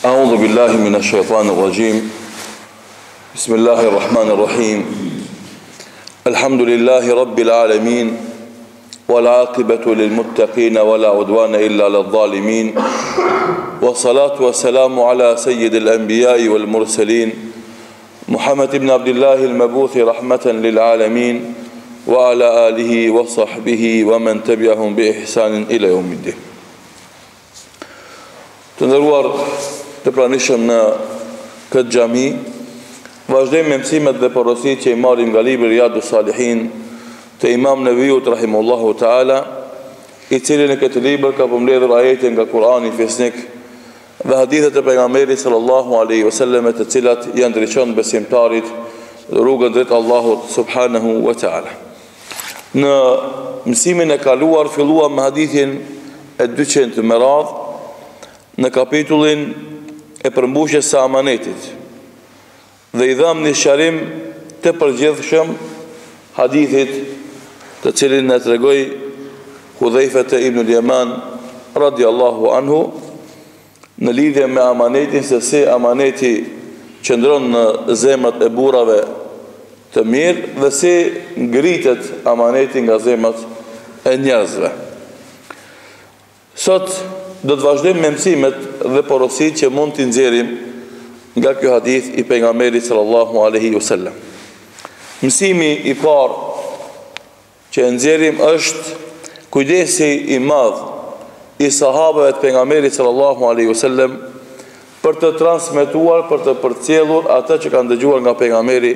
أعوذ بالله من الشيطان الرجيم بسم الله الرحمن الرحيم الحمد لله رب العالمين والعاقبة للمتقين ولا عدوان إلا للظالمين والصلاة والسلام على سيد الأنبياء والمرسلين محمد بن عبد الله المبعوث رحمة للعالمين وعلى آله وصحبه ومن تبعهم بإحسان إلى يوم الدين. Të nderuar të pranishëm në këtë xhami, vazhdojmë me mësimet dhe porositë që i marrim nga libri Riyadus Salihin të Imam Neviut rahimahullahu taala, i cili në këtë libër ka përmbledhur ajete nga Kurani fesnik dhe hadithet e pejgamberit sallallahu alaihi wasallam, të cilat janë drejton besimtarit rrugën drejt Allahut subhanahu wa taala. Në mësimin e kaluar filluam me hadithin e 200 me radhë në kapitullin e përmbushjes së amanetit dhe i dham një sqarim të përgjithshëm hadithit të cilin në tregoi Hudhaifete ibn al-Yaman radiallahu anhu në lidhje me amanetin, se si amaneti qëndron në zemrat e burrave të mirë dhe si ngritet amaneti nga zemrat e njerëzve. Sot do të vazhdojmë me mësimet dhe porositë që mund t'i nxjerrim nga ky hadith i pejgamberit sallallahu alaihi wasallam. Mësimi i parë që nxjerrim është kujdesi i madh i sahabëve të pejgamberit sallallahu alaihi wasallam për të transmetuar, për të përcjellur atë që kanë dëgjuar nga pejgamberi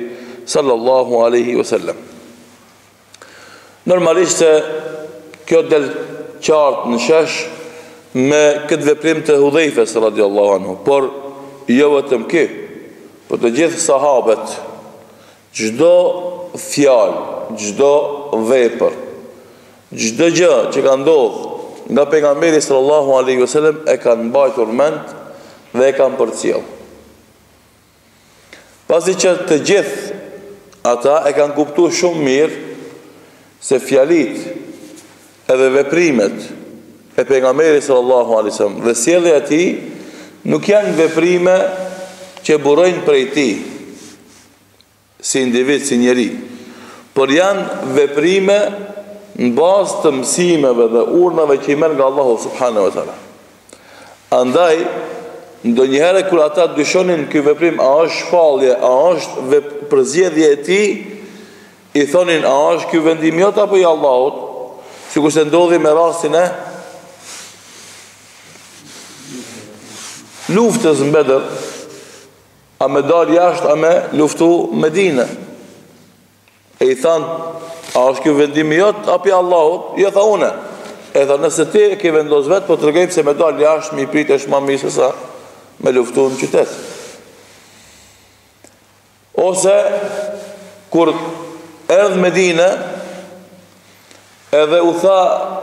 sallallahu alaihi wasallam. Normalisht se kjo del qartë në shesh me këtë veprim të Hudhaifes radiallahu anhu, por jo vetëm ky, por të gjithë sahabët, çdo fjalë, çdo vepër, çdo gjë që ka ndodhur nga pejgamberi sallallahu alaihi wasallam e kanë mbajtur mend dhe e kanë përcjellë. Pasi që të gjithë ata e kanë kuptuar shumë mirë se fjalit edhe veprimet e pejgamberit sallallahu alaihi wasallam dhe sjellja e tij nuk janë veprime që burojnë prej tij si individ, si njeri, por janë veprime në bazë të mësimeve dhe urnave që i merr nga Allahu subhanahu wa taala. Andaj, ndonjëherë kur ata dyshonin ky veprim a është shpallje, a është përzgjedhje e tij, i thonin a është ky vendim jot apo i Allahut, sikur se ndodhi me rastin e luftës në Bedër, a me dalë jashtë, a me luftu Medinë. E i thanë, a është kjo vendimi jot, apo i Allahut? Jo, tha une. E tha, nëse ti e ke vendos vetë, po të rëgejmë se me dalë jashtë, mi pritë e shma misë, sa me luftu në qytet. Ose, kur erdhë Medinë, edhe u tha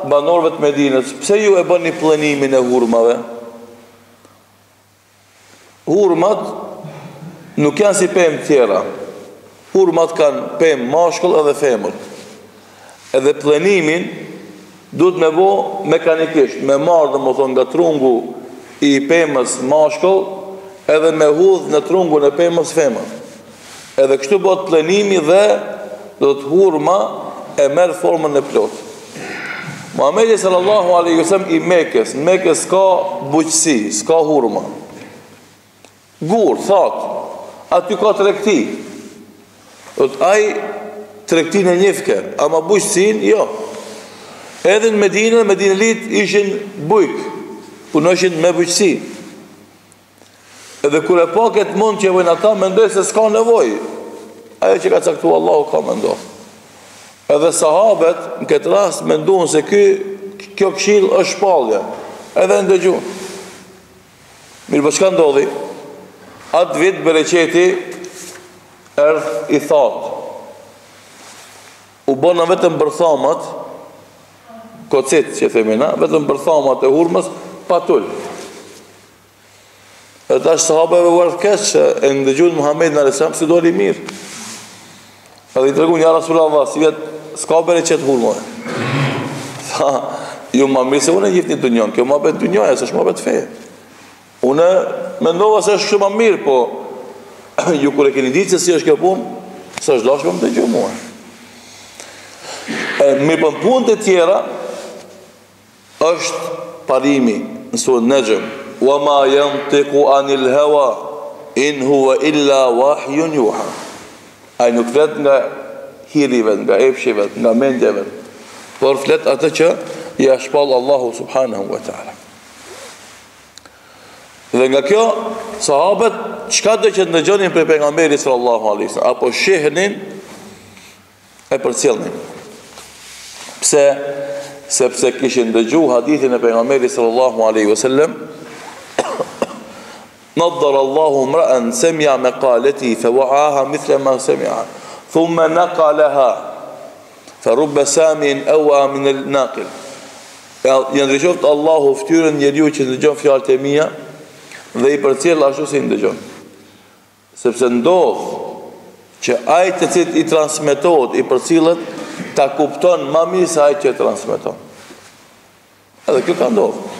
banorëve të Medinës, pse ju e bëni planimin e hurmave? Hurmat nuk janë si pemë tjera. Hurmat kanë pemë mashkull edhe femër. Edhe planimin duhet me bo mekanikisht, me marrë dhe më thonë nga trungu i pemës mashkull edhe me hudh në trungun e pemës femër. Edhe kështu bëhet planimi dhe do të hurma e merr formën e plotë. Muhamedi sallallahu alaihi wasallam i Mekës, në Mekës s'ka bujqësi, s'ka hurma. Gur, thot, aty ka tregti. Ai tregtin e njefke, ama bujqësin, jo. Edhe në Medinelit ishin bujk, punoshin me bujqësi. Edhe kur e pa këtë mund që e vojnë ata, mendoj se s'ka nevoj. Ajo që ka caktuar Allahu ka mendoj. Edhe sahabet, në këtë rast, mendojnë se kjo këshill është shpallje. Edhe ndëgjun. Mirë, po çka ndodhi? Atë vit bereqeti erdh i thatë. U bëna vetëm bërthamat, kocit që themina, vetëm bërthamat e hurmës, patull. E tash sahabeve u erdh keq që e ndëgjun Muhamedit alayhis salam si doli mirë. Edhe i tregun ja Rasulullah, si vetë s'ka bereqet hurmëve. Tha, ju ma mirë se unë e gjithë një dunjon, kjo ma bet dunjoja, se shma bet feje. Unë mendova se është shumë më mirë, po ju kur e keni ditë se si është kjo punë, s'është dashur më të dëgjoj mua. Mirë, për punët e tjera është parimi në surën Najm, wa ma yantiqu anil hawa in huwa illa wahyun yuha. Ai nuk flet nga hirive, nga efshive, nga mendjeve, por flet atë që i shpall Allahu subhanahu wa taala. Dhe nga kjo, sahabët çka do që ndëgjonin për pejgamberin sallallahu alaihi wasallam, apo shihnin e përcjellnin. Pse? Sepse kishin dëgjuar hadithin e pejgamberit sallallahu alaihi wasallam, نظر الله امرأ سمع مقالتي فوعاها مثل ما سمعها ثم نقلها فرب سامع أوعى من الناقل. Janë ndryshoft Allahu ftyrën njeriu që ndëgjon fjalët e mia dhe i përcjell ashtu si ndëgjon. Sepse ndodh që ai të cilit i transmetohet, i përcillet, ta kupton më mirë se ai që transmeton. Edhe kjo ka ndodhur.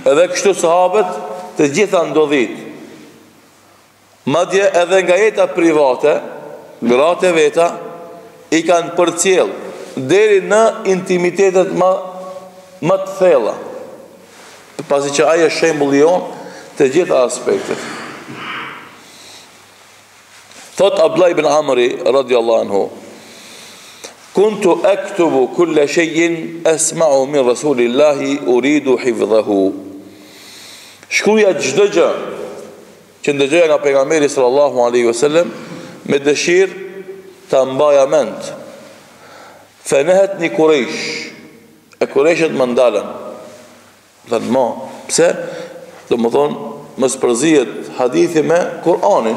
Edhe kështu sahabët të gjitha ndodhit. Madje edhe nga jeta private, gratë e veta i kanë përcjell deri në intimitetet më të thella. Pasi që ai është shembulli jon të gjitha aspektet. Thot Abdullah ibn Amri radhiyallahu anhu, kuntu aktubu kulla shay'in asma'u min rasulillahi uridu hifdhahu. Shkruja çdo gjë që ndëgjoja nga pejgamberi sallallahu alaihi wasallam me dëshirë ta mbaja mend. Fenehetni Quraysh. E Qurayshët më ndalën. Thënë ma, pse? Do më thonë, mos përzihet hadithi me Kur'anin.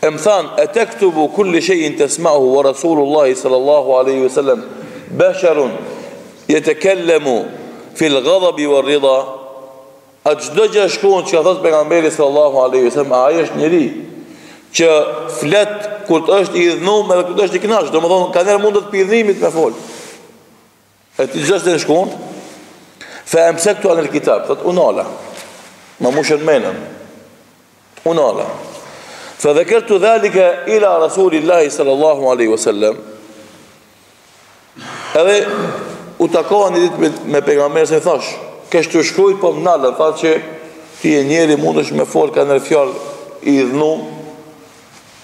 E më thanë, e tektubu kulli shay'in tasma'uhu wa Rasulullahi sallallahu alaihi wasallam basharun yatakallemu fil ghadabi war rida. A çdo gjë shkruan që ka thënë pejgamberi sallallahu alaihi wasallam, ai është njëri që flet kur është i dhënuar edhe kur është i kënaqur. Domethënë ka ndër mundet të pidhimit me fol. E ti gjithë të shkruan. Fa amsaktu an al-kitab, thot unala. Ma mushën menën. Unala. Fa dhakartu dhalika ila rasulillahi sallallahu alaihi wasallam. Edhe u takova një ditë me pejgamberin se thash, kështë të shkrujt, po më nalë, tha që ti e njeri mundesh me folë ka nër fjallë i dhnu,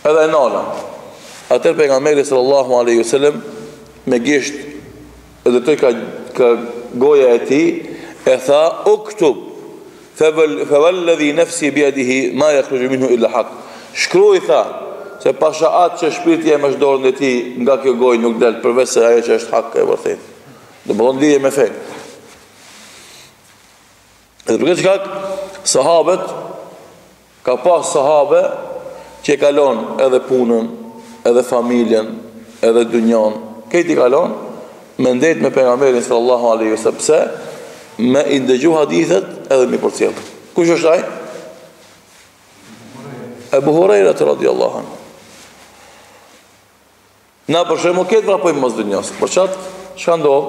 edhe e nalë. Atër pejgamberi sallallahu alaihi wasallam me gisht, edhe të ka goja e ti, e tha, uktub, fëvalladhi nefsi bjadihi, ma yakhruju minhu illa haq. Shkruj, tha, se pasha atë që shpirti e më shdorën e ti, nga kjo gojë nuk delë, përveç se ajo që është hak e vërtet. Dhe më thonë lidhje me fejnë. Edhe për këtë shkak, sahabët, ka pas sahabe që e kalon edhe punën, edhe familjen, edhe dynjan, këtë i kalon, me ndet me pejgamberin sallallahu alaihi wasallam, pse me i ndëgju hadithet edhe mi përcjell. Kush është ai? Abu Huraira radhiyallahu anhu. Na për shembull këtë vrapojmë mos dynjas. Për çat, çka ndodh?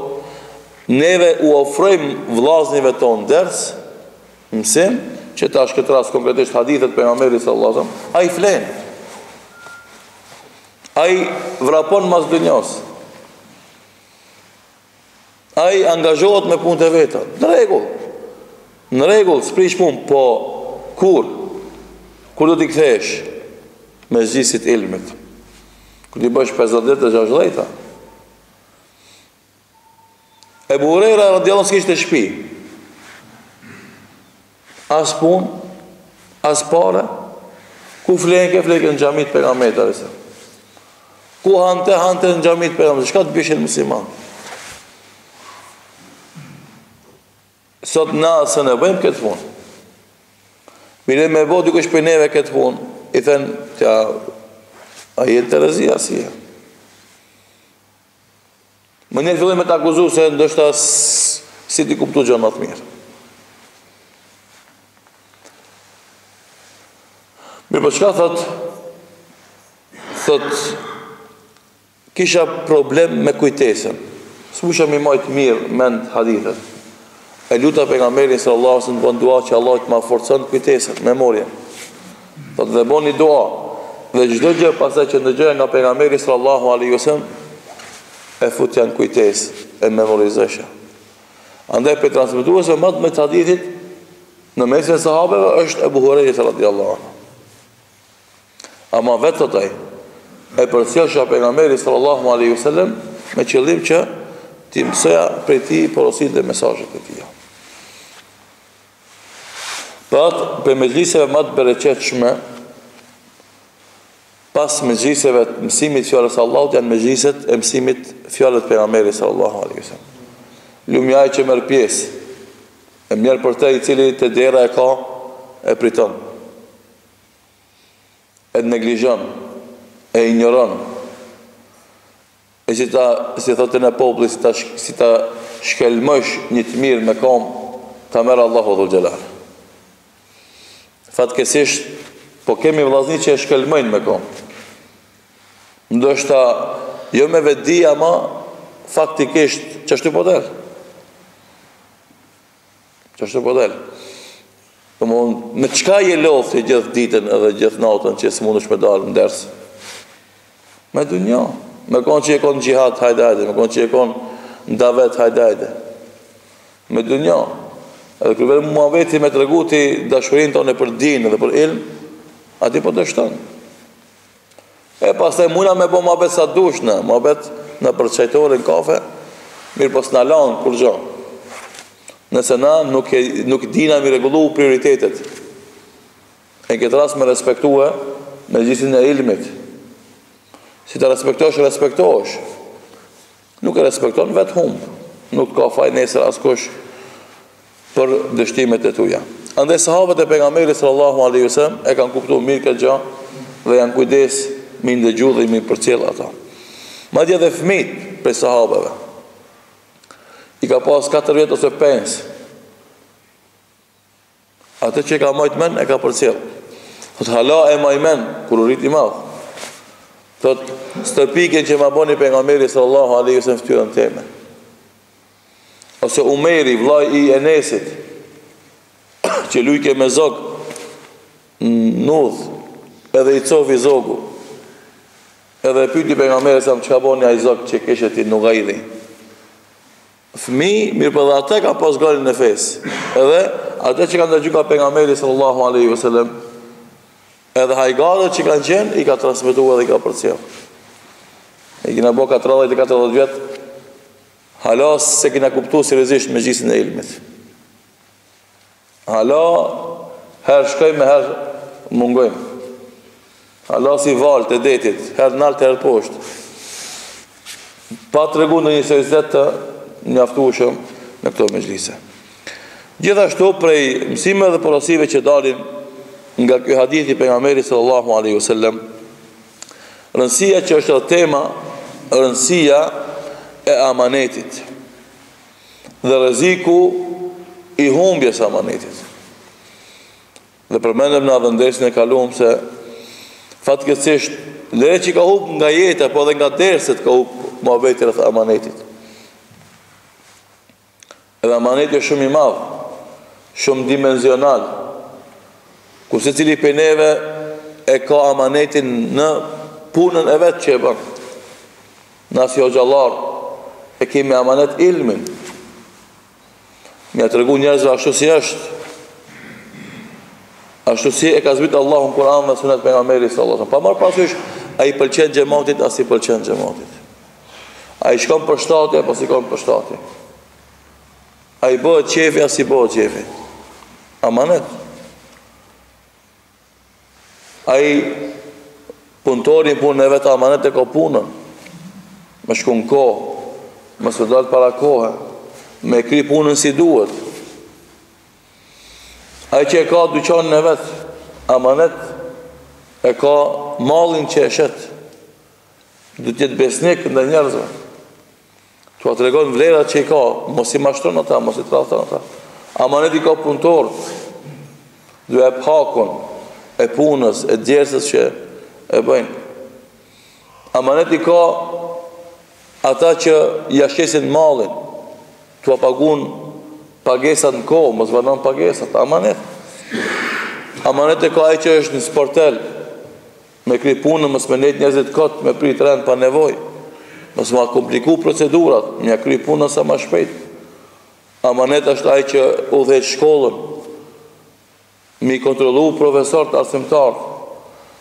Neve u ofrojmë vllaznive tonë ders, mësim, që ta është këtë rast konkretisht hadithet pejgamberit sallallahu alaihi wasallam, ai flen. Ai vrapon mas dynjas. Ai angazhohet me punët e veta. Në rregull, s'prish punë, po kur do t'i kthesh me zgjisit ilmit? Kur t'i bësh 50 dhe 60. Ebu Hurajra radhiyallahu anhu s'kishte shtëpi. As punë, as pare, ku flenke në xhamit pejgamberit sallallahu alaihi wasallam. Ku hante në xhamit pejgamberit, çka të bishin musliman. Sot na se ne bëjmë këtë punë. Mire me bo dikush për neve këtë punë, i thënë, tja, a jetë të rëzia si e. Më njëtë fillim me të akuzu se ndështë si ti kuptu gjënë më të mirë. Mirë për shka thot, kisha problem me kujtesën. S'musha mi majtë mirë mend hadithet. e luta pejgamberin sallallahu alaihi wasallam bën dua që Allah të ma forcon kujtesën, memorien. Thotë dhe bëni dua dhe çdo gjë pastaj që ndëgjoja nga pejgamberi sallallahu alaihi wasallam e futja në kujtesë, e memorizojsha. Andaj për transmetuesve më të hadithit në mesin e sahabeve është Ebu Hurajra radhiyallahu anhu. Ama vetë taj e përcjellsha pejgamberi sallallahu alaihi wasallam me qëllim që ti mësoja prej tij porositë dhe mesazhet e tij. Për mejliseve më të bereqetshme, pas mejliseve të mësimit fjalës Allahut janë mejliset e mësimit fjalës pejgamberit sallallahu alaihi wasallam. Lumjaj që merr pjesë, e mirë për te i cili të dera e ka, e priton, e neglizhon, e ignoron, e si thotë në populli, si ta shkelmësh një të mirë me kom, ta merë Allahu dhul xhelal. Fatkesisht, po kemi vllazni që e shkelmojnë me kom. Ndoshta jo me vedi, ama faktikisht ç'është po del. Ç'është po del. Me çka je lodhë gjithë ditën edhe gjithë natën që s'mundesh me dalë në ders? Me dunjë. Me konë që e konë gjihad, hajde, me konë që e konë në davet, hajde. Me dunjë. Edhe kërëve muhabeti me të regu ti dashurin tonë për dinë dhe për ilm, ati po dështon. E pastaj muna me bo muhabet sa dush në, muhabet në përqajtore në kafe, mirë po s'na lanë kur gjo. Nëse na nuk dina mi regullu prioritetet. E këtë ras me respektue me gjithin e ilmit. Si të respektosh. Nuk e respekton vetë humbë. Nuk ka faj nesër askush për dështimet e tuja. Andaj sahabët e pejgamberit sallallahu alaihi wasallam e kanë kuptuar mirë këtë gjë dhe janë kujdes me ndëgju dhe me përcjell ata. Madje edhe fëmijët prej sahabëve i ka pas 4 vjet ose 5. Atë që ka majt men e ka përcjell. Thot hala e majmen kur u rrit i madh. Thot stërpiken që ma boni pejgamberi sallallahu alaihi wasallam fytyrën time. Ose Umeri, vllai i Enesit, që lujke me zog nudh, edhe i cofi zogu, edhe pyti pejgamberi sa më që ka boni a i zog që keshe ti nuk gajdi. Fmi, mirë për dhe ate ka pas galin në fes, edhe ate që kanë dëgju ka pejgamberi sallallahu alaihi wasallam, edhe hajgarët që kanë qenë, i ka transmitu edhe i ka përcjell. I kina bo 40 vjetë, halas se kina kuptu seriozisht me gjisën e ilmit. Hala, her shkojmë, her mungojmë. Hala si valë të detit, her naltë, her poshtë. Pa të regu në një seriozet të njaftueshëm në këto mejlise. Gjithashtu prej mësime dhe porosive që dalin nga ky hadithi pejgamberit sallallahu alaihi wasallam, rëndësia që është tema, rëndësia e amanetit dhe rreziku i humbjes amanetit. Dhe përmendëm në vendesin e kaluam se fatkeqësisht lere që ka humb nga jeta, po edhe nga derset ka humb muhabeti rreth amanetit. Edhe amaneti është shumë i madh, shumë dimensional, ku secili prej neve e ka amanetin në punën e vet që e bën. Nasi hoxhallar e kemi amanet ilmin. Mja të regu njerëzve ashtu si është. Ashtu si e ka zbitë Allahu në Kur'an dhe sunet pejgamberi sallallahu alaihi wasallam. Pa marrë parasysh, a i pëlqen xhamatit, as i pëlqen xhamatit. A i shkon për shtati, apo si shkon për shtati. A i bëhet qefi, as i bëhet qefi. Amanet. A i punëtori punën e vetë amanet e ka punën. Me shkon kohë, me së dalë para kohë, me kri punën si duhet. Ai që e ka dyqanën e vetë, amanet, e ka mallin që e shet. Du t'jetë besnik ndaj njerëzve. Tu a të regon vlerat që i ka, mos i mashtron ata, mos i tradhton ata. Amanet i ka punëtor, du e pakun, e punës, e djersës që e bëjnë. Amanet i ka ata që jashqesin mallin, tu a pagun pagesat në kohë, mos banon pagesat, amanet. Amanet e ka ai që është në sportel, me kry punën, mos me nejt njerëzit kot, me prit rend pa nevojë. Mos ma kompliku procedurat, mja kry punën sa ma shpejt. Amanet është ai që udhëhet shkollën, mi kontrollu profesorët arsimtarë,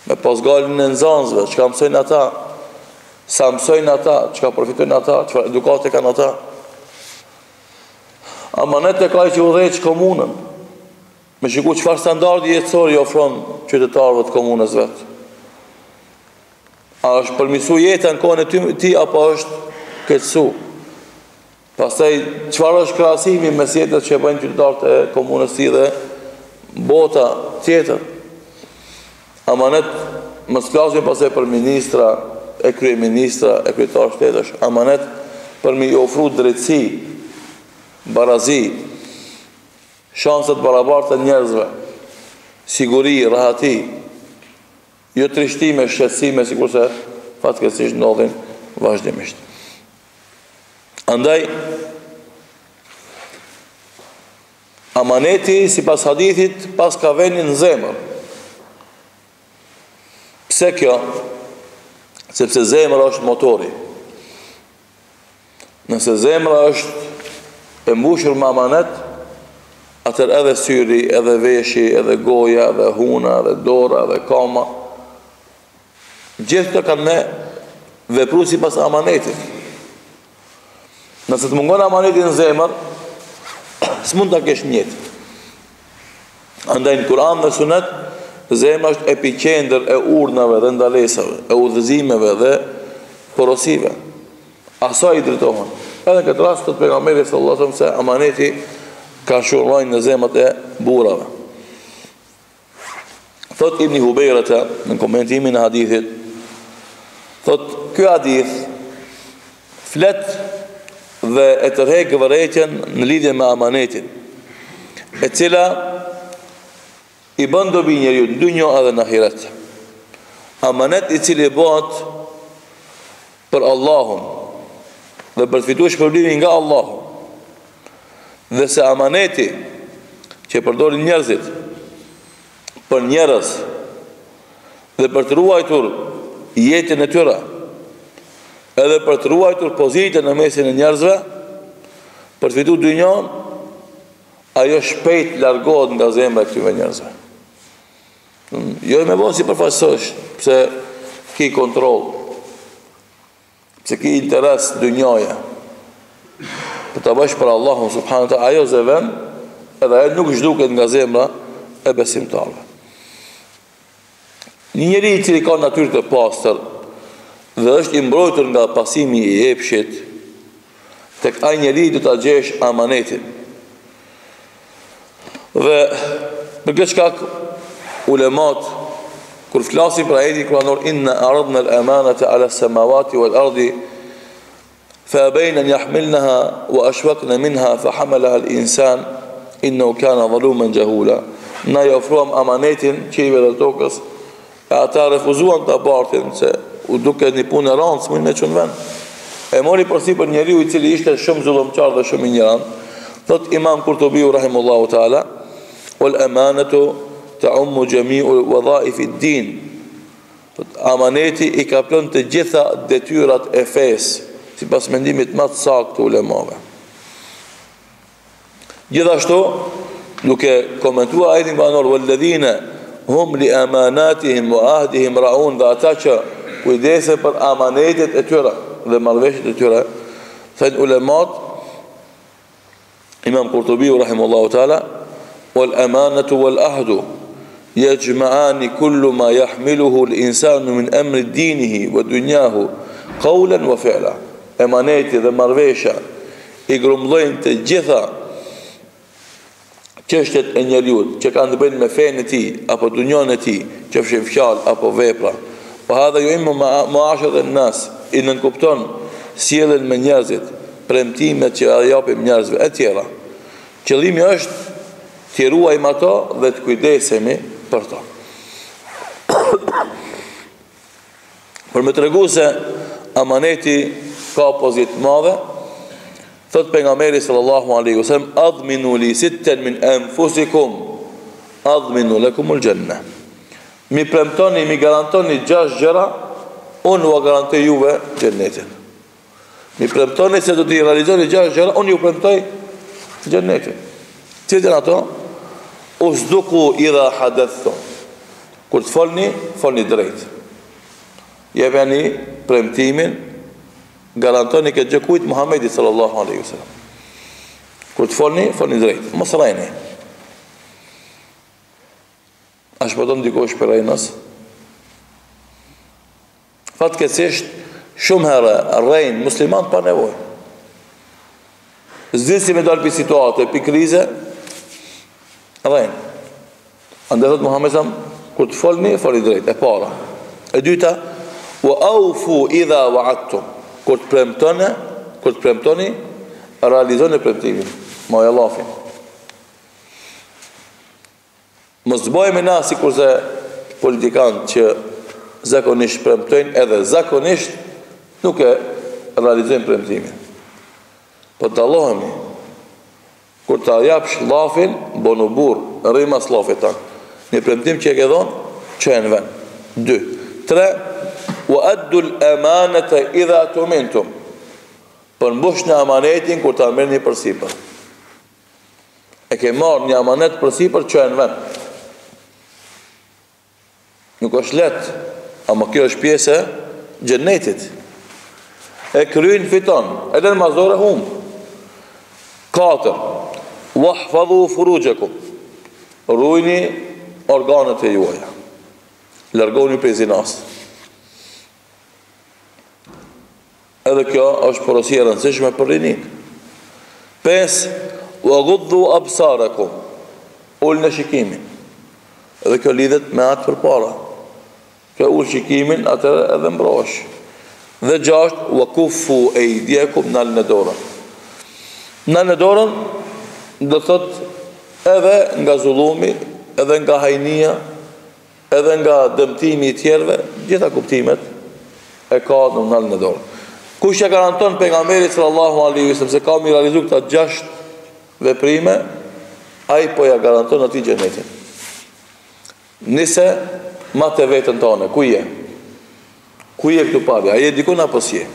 me pas galin e nxënësve, çka mësojnë ata, sa mësojnë ata, çka përfitojnë ata, çfarë edukate kanë ata. Amanet e ka ai që udhëhet komunën, me shiku çfarë standardi jetësor i ofron qytetarëve të komunës vet. A është përmisu jetën në kohën e ti, apo është keqësu? Pastaj, çfarë është krahasimi mes jetës që bëjnë qytetarët e komunës si dhe bota tjetër? Amanet, mos flasim pastaj për ministra, e kryeministra, e kryetar shtetësh. Amanet për mi ofru drejtësi, barazi, shanset barabarta njerëzve, siguri, rahati, jo trishtime, shqetësime, sikur se fatkeqësisht ndodhin vazhdimisht. Andaj, amaneti, sipas hadithit, pas ka venin në zemër. Pse kjo? Sepse zemra është motori. Nëse zemra është e mbushur me amanet, atër edhe syri, edhe veshi, edhe goja, edhe huna, edhe dora, edhe kama, gjithë të kanë me vepru si pas amanetit. Nëse të mungon amanetit në zemër, s'mund të kesh mjetë. Andaj në Kur'an dhe Sunet, zemra është epicendër e urnave dhe ndalesave, e udhëzimeve dhe porosive. Asaj i drejtohen. Edhe këtë rast të pejgamberi sallallahu alajhi wasallam se amaneti ka shurojnë në zemrat e burrave. Thot Ibn Hubeirata në komentimin e hadithit, thot ky hadith flet dhe e tërheq vërejtjen në lidhje me amanetin, e cila i bën dobi njeriu në dunjë edhe në ahiret. Amanet i cili bëhet për Allahun dhe për të fituar shpërblimin nga Allahu. Dhe se amaneti që përdorin njerëzit për njerëz dhe për të ruajtur jetën e tyre, edhe për të ruajtur pozitën në mesin e njerëzve, për të fituar dynjon, ajo shpejt largohet nga zemra e këtyre njerëzve. Jo me bon si përfaqësosh, pse ki kontrol, pse ki interes dynjoja, për të bësh për Allahun subhanahu wa taala, ajo zëven, edhe ajo nuk zhduket nga zemra e besimtarëve. Një njeri i cili ka natyrë të pastër dhe është i mbrojtur nga pasimi i epshit, tek ai njeri do ta gjesh amanetin. Dhe për këtë shkak ulemat kur flasin për ajetin kuranor inna aradna al-amanata ala as-samawati wal-ardi فأبين أن يحملنها وأشفقن منها فحملها الإنسان إنه كان ظلوما جهولا. Na i ofruam amanetin qive dhe tokës, e ata refuzuan të bartin, se u duke një punë e rëndë, s'mujnë me qënë vend. E mori përsi për njeriu i cili ishte shumë zullumqar dhe shumë i njëran. Thot Imam Kurtubiu rahimullahu ta'ala, wal amanatu ta'ummu jami'u wadhaifi ad-din. Amaneti i ka plën të gjitha detyrat e fesë, si pas mendimit më të saktë të ulemave. Gjithashtu, duke komentuar ajetin banor, walladhina hum li amanatihim wa ahdihim raun, dhe ata që kujdesen për amanetet e tyre dhe marrëveshjet e tyre, thënë ulemat, Imam Kurtubiu rahimahullahu taala, wal amanatu wal ahdu yajma'ani kullu ma yahmiluhu al-insanu min amri dinihi wa dunyahu qawlan wa fi'la. Emaneti dhe marrëveshja i grumbullojnë të gjitha çështjet e njeriut që kanë të bëjnë me fenë e tij apo dunjon e tij, qofshin fjalë apo vepra. Po hadha yu'immu ma'asharat an-nas, i nënkupton sjelljen me njerëzit, premtimet që ai japim njerëzve e tjera. Qëllimi është të ruajmë ato dhe të kujdesemi për to. Për me tregu se amaneti ka pozitë madhe, Thot pejgamberi sallallahu alaihi wasallam, adminu li sitten min anfusikum adminu lakumul janna. Mi premtoni, mi garantoni 6 gjëra, unë u garantoj juve xhennetin. Mi premtoni se do t'i realizoni 6 gjëra, unë ju premtoj xhennetin. Cilat janë ato? Usduku idha hadathtum. Kur të folni drejt. Jepeni premtimin, garantoni këtë gjë kujt Muhamedit sallallahu alaihi wasallam. Kur të folni drejt, mos rrejni. A shpëton dikush për rrejnës? Fatkeqësisht shumë herë rrejnë musliman pa nevojë. Zdin si me dalë për situate, për krize, rrejnë. Andaj thot Muhamedi sallallahu kur të folni drejt, e para. E dyta, wa awfu idha wa'adtum. Kur të premtoni, realizoni premtimin. Mos e llafin. Mos bëjmë na sikurse politikanë që zakonisht premtojnë, edhe zakonisht nuk e realizojnë premtimin. Po dallohemi. Kur ta japsh llafin, bonu burr, rrimas llafit tan. Një premtim që e ke dhonë, që e në vend. 2. 3. Wa addu al-amanata idha tumintum. Përmbush në amanetin kur ta merrni përsipër. E ke marrë një amanet përsipër, që e në vend. Nuk është lehtë, ama kjo është pjesë e xhennetit. E kryen fiton, edhe në mazore humb. 4. Wahfadhu furujakum. Ruajini organet e juaja. Largoni prej zinas. Edhe kjo është porosia e rëndësishme për rinin. 5. Waghuddu absarakum. Ulni shikimin. Edhe kjo lidhet me atë përpara. Kjo ul shikimin, atëherë edhe mbrohesh. Dhe 6. Wakuffu aydiyakum, nalni dorën. Nalni dorën do thot edhe nga zullumi, edhe nga hajnia, edhe nga dëmtimi I tjerëve, gjitha kuptimet e ka në nalën e dorë. Kush e garanton pejgamberit sallallahu alaihi wasallam se ka mi realizu këta 6 veprime, ai po ja garanton atij xhenetin. Nise ma të vetën tonë, ku je? Ku je këtu pari? A je dikun apo si je?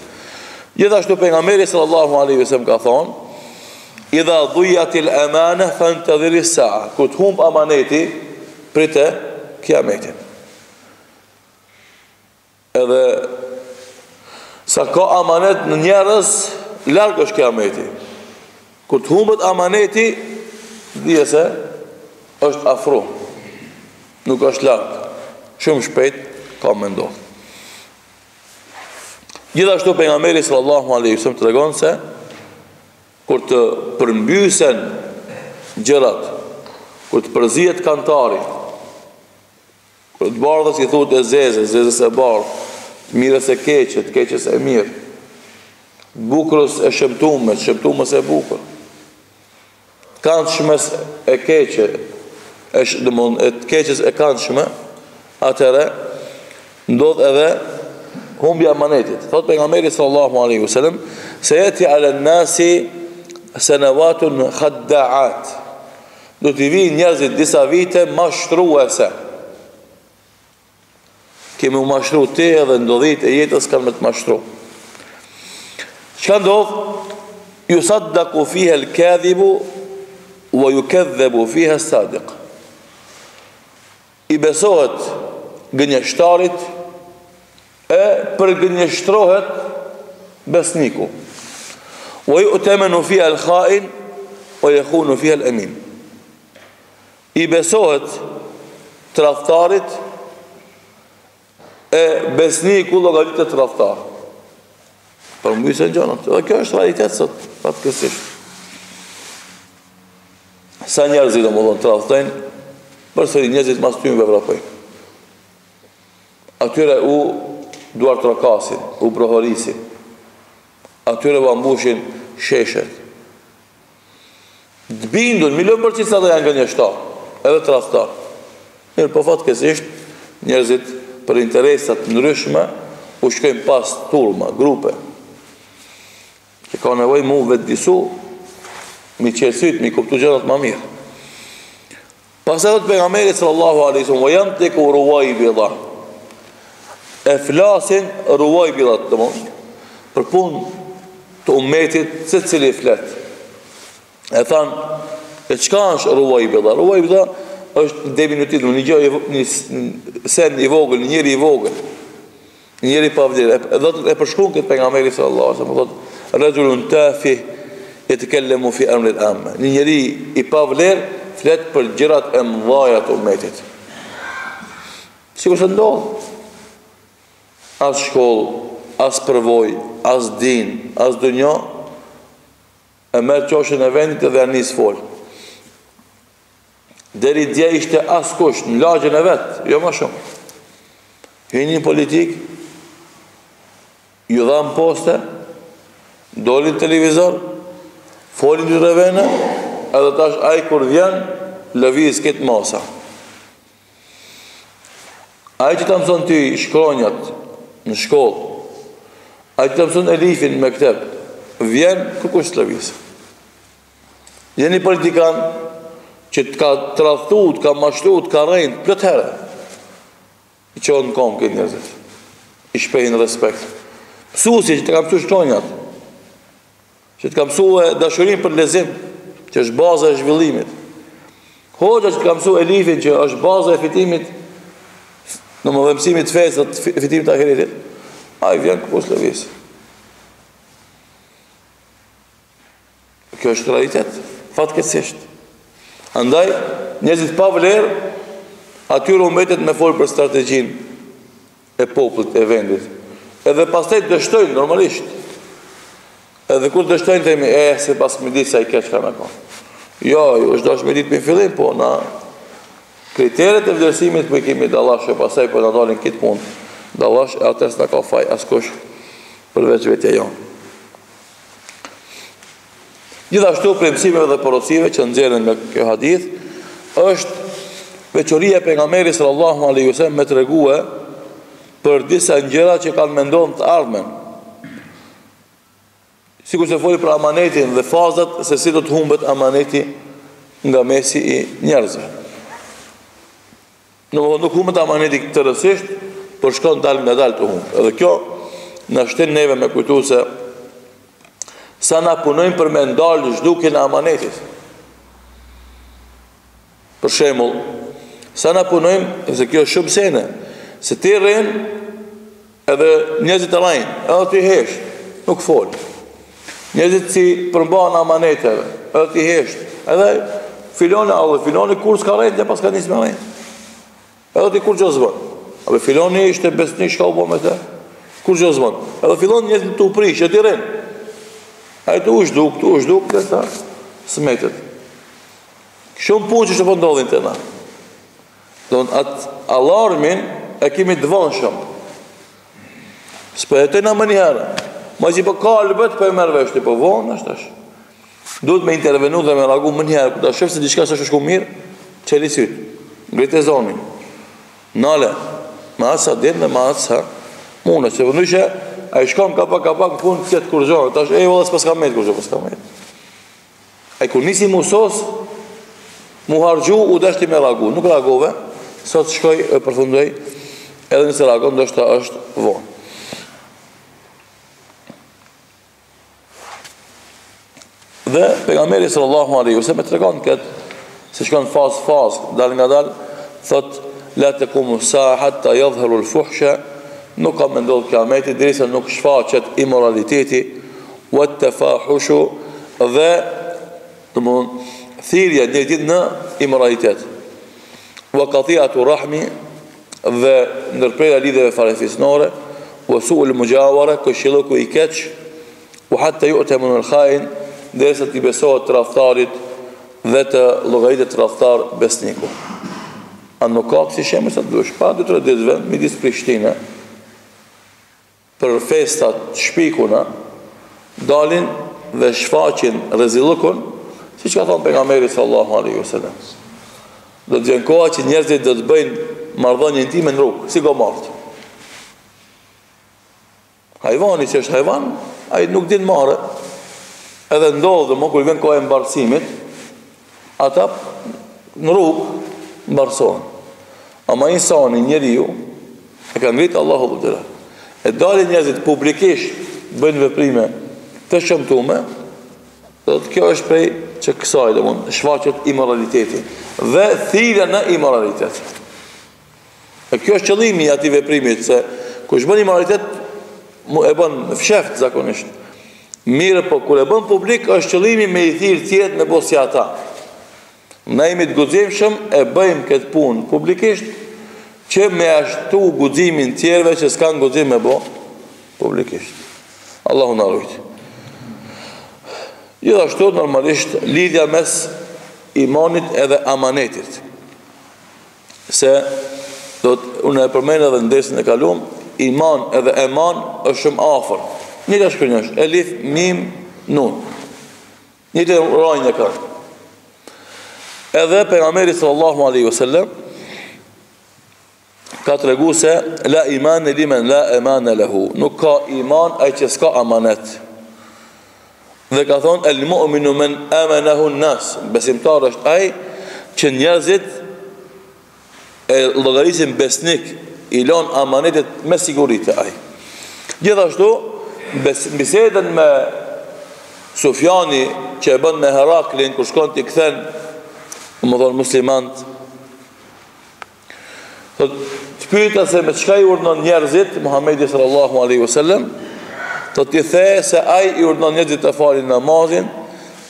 Gjithashtu pejgamberi sallallahu alaihi wasallam ka thonë, idha dhujatil amana fantadhiri as-sa'a. Kur të humb amaneti, prite kiametin. Edhe sa ka amanet në njerëz, larg është kiameti. Kur të humbet amaneti, dije se është afru. Nuk është larg. Shumë shpejt ka me ndodhë. Gjithashtu pejgamberi sallallahu alaihi wasallam tregon se kur të përmbysen gjërat, kur të përzihet kantari, kur të bardhës I thuhet e zezës e bardhë, të mirës e keqet, keqes e mirë, bukurës e shëmtumës e bukur, këndshmes e keqe, e të keqes e këndshme, atëre ndodh edhe humbja amanetit. Thot pejgamberi sallallahu alaihi wasallam, se yati ala nasi sanawatun khadda'at. Do t'i vinë njerëzit disa vite mashtruese. Kemi u mashtru ti edhe ndodhit e jetës kanë me të mashtru. Çka ndodh? Yusaddaku fiha al-kadhibu wa yukadhabu fiha as-sadiq. I besohet gënjeshtarit e përgënjeshtrohet besniku. Wa yu'tamanu fiha al-kha'in wa yakhunu fiha al-amin. I besohet tradhtarit e besniku llogaritet tradhtar. Përmbysen gjanat. Dhe kjo është realitet sot, fatkeqësisht. Sa njerëz domosdoshmë tradhtojnë, përsëri njerëzit mas tyre veprojnë. Atyre u duar trokasin, u prohorisin. Atyre u ambushin sheshet. Të bindun, milion përqind sa do janë gënjeshtar, edhe tradhtar. Mirë, po fatkeqësisht njerëzit për interesat ndryshme u shkojnë pas turma, grupe, që ka nevojë mu vetëdisu, mi qelësit, mi kuptu gjërat më mirë. Pastaj thot pejgamberi sallallahu alaihi wasallam, "Wa yamtiku ruwaybida." E flasin ruwaybidat, domthonë për punë të ummetit, se cili flet. E than, e çka është ruwaybida? Ruwaybida është diminutiv, një gjë, një sen i vogël, një njeri i vogël, një njeri pa vlerë. E përshkruan këtë pejgamberi sallallahu alaihi wasallam, thotë, "Rajulun tafih yatakallamu fi amri al-amma." Një njeri i pa vlerë flet për gjërat e mëdha të ummetit. Sikur se ndodh. As shkollë, as përvoj, as din, as dunjo, e merë qoshën e vendit edhe anis fol. Deri dje ishte as kush në lagjën e vetë, jo më shumë. Hinin politik, ju dhamë poste, dolin televizor, folin të revene, edhe tash aj kur vjen, lëviz këtë masa. Aj që të mëson ty shkronjat në shkollë, aj që të mëson elifin me këtep, vjen kërkush të lëviz. Jeni politikan që të ka tradhtu, të ka mashtu, të ka rejnë, plët herë, i qonë në komë këtë njerëzit, i shpejnë respekt. Mësuesi që të ka mësu shkronjat, që të ka mësu e dashurin për lezim, që është baza e zhvillimit. Hoxha që të ka mësu elifin, që është baza e fitimit, në më dhemësimit fesët, fitimit ahiretit, a i vjen kërkush të lëviz. Kjo është realitet, fatkeqësisht. Andaj, njerëzit pa vlerë, atyre u mbetet me folë për strategjinë e popullit, e vendit. Edhe pastaj dështojnë, normalisht. Edhe kur dështojnë, themi, se pas me ditë se i keq ka me konë. Jo, është dash me ditë me fillim, po na kriteret e vlerësimit për i kemi dallash, e pastaj po na dalin këtë punë. Dallash, e atës na ka faj, askush përveç vetja jonë. Gjithashtu për mësimeve dhe porosive që nxjerrin nga kjo hadith, është veçoria e pejgamberit sallallahu alaihi wasallam me tregue për disa gjëra që kanë mendonë të ardhmen. Sikur se foli për amanetin dhe fazat se si do të humbet amaneti nga mesi i njerëzve. Nuk humbet amaneti tërësisht, por shkon dal nga dal të humbet. Edhe kjo na shtin neve me kujtu se sa na punojmë për me ndalë zhdukjen e amanetit. Për shembull, sa na punojmë, se kjo është shumë sene, se ti rrin edhe njerëzit të rajnë, edhe ti hesh, nuk fol. Njerëzit si përmban amaneteve, edhe ti hesh, edhe filoni kur s'ka rejnë, dhe pas ka njës me rejnë. Edhe ti kur gjozvon. Abe filoni ishte besnik, shka u bo me te, kur gjozvon. Edhe filoni njerëzit të uprish, e ti rrinë. A i të u shduk, dhe ta smetet. Shumë punë që po ndodhin të na. Atë alarmin e kemi të vonë shumë. S'po jetojna më njëherë. Ma që po kalbet, po e merë veshti, po vonë, është ashtë. Duhet me intervenu dhe me ragu më njëherë, këta shëfë se diçka së shku mirë, qeli sytë, ngrit e zonin. Nale, ma atësa din dhe ma atësa mune, që vëndushe, a i shkon kapak punë të qëtë kur gjohë, tash e vëllës pas ka metë kur gjohë, pas ka metë. A i kur nisi musos, mu hargju, u deshti me ragu, nuk ragove, sot shkoj e përfundoj, edhe nëse ragon, do shta është vonë. Dhe pejgamberi sallallahu alaihi wasallam me tregon këtë, se shkon faz, dal nga dal, thot, la taqumu sa'a hatta yadhharu al-fuhsha, nuk ka me ndodhë kiameti, derisa nuk shfaqet imoraliteti, wa tafahushu, dhe thirrja njëjtit në imoralitet. Wa qati'atu rahmi, dhe ndërprerja lidhjeve farefisnore, wa su'ul mujawara, këshilloku i keq, wa hatta yu'tamanu al-kha'in, derisa t'i besohet tradhtarit dhe të llogaritet tradhtar besniku. A nuk ka si shemë sa dush, pa 2-3 ditëve midis Prishtinë, për festat shpikuna, dalin dhe shfaqin rrezillukun, siç ka thënë pejgamberi sallallahu alaihi wasallam. Do të vjen koha që njerëzit do të bëjnë marrëdhënie intime në rrugë, si gomart. Hajvani që është hajvan, ai nuk din marrë. edhe ndodhë më kur vjen koha e mbarësimit, ata në rrugë mbarësohen. Ama insani, njeriu, e ka ngritë Allahu dhul xhelal. E dalin njerëzit publikisht bëjnë veprime të shëmtume, dhe kjo është prej që kësaj shfaqet imoraliteti dhe thirrja në imoralitet. E kjo është qëllimi i atij veprimit, se kush bën imoralitet e bën fsheft zakonisht. Mirë, po kur e bën publik është qëllimi me i thirr tjetër me bosja ata. Ne jemi të guximshëm e bëjmë këtë punë publikisht që me ashtu guximin tjerëve që s'kan guxim me bë publikisht. Allahu na ruaj. Gjithashtu normalisht lidhja mes imanit edhe amanetit. Se unë e përmend edhe në dersën e kaluam, iman edhe eman është shumë afër. Një të shkërnjësh, elif, mim, nun. Një të rajnë e ka. Edhe pejgamberi sallallahu alaihi wasallam ka të regu se la iman e limen la eman e lehu. Nuk ka iman ai që s'ka amanet. Dhe ka thonë, el mu'minu men amanahu nas. Besimtar është ai që njerëzit e llogarisin besnik, i lën amanetet me siguri te ai. Gjithashtu, bisedën me Sufjani që e bën me Heraklin, kur shkon t'i kthen, më thonë muslimant, të pyeta se me çka i urdhon njerëzit Muhamedi sallallahu alaihi wasallam, të t'i the se ai i urdhon njerëzit të falin namazin,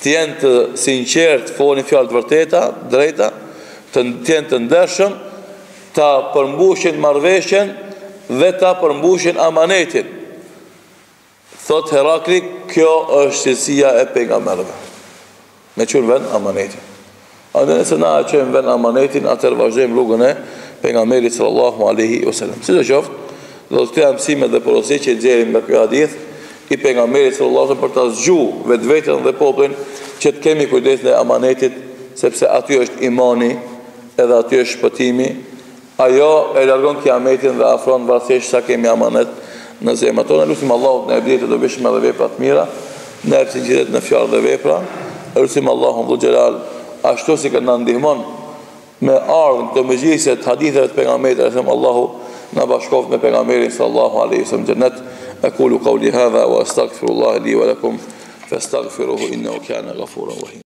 të jenë të sinqert, folin fjalë të vërteta, drejta, të jenë të ndershëm, ta përmbushin marrëveshjen dhe ta përmbushin amanetin. Thot Herakli, kjo është cilësia e pejgamberëve. Me çon vend amanetin. A dhe nëse na e qëjmë vend amanetin, atër vazhdojmë rrugën e pejgamberit sallallahu alaihi wasallam. Si do qoftë, do të këta mësime dhe porosi që i xherim nga ky hadith i pejgamberit sallallahu alaihi wasallam për ta zgjuar vetveten dhe popullin që të kemi kujdes në amanetit, sepse aty është imani, edhe aty është shpëtimi. Ajo e largon kiametin dhe afron varësisht sa kemi amanet në zemrat tona. Lutim Allahut në ebdijet e dobishme dhe vepra të mira, në sinqeritet në fjalë dhe vepra. Lutim Allahun dhul xhelal ashtu si që na ndihmon me ardhmë të mëgjisë të haditheve të pejgamberit, Allahu na bashkoft me pejgamberin sallallahu alaihi wasallam jannet. Aqulu qawli hadha wa astaghfirullaha li wa lakum fastaghfiruhu innahu kana ghafuran rahim.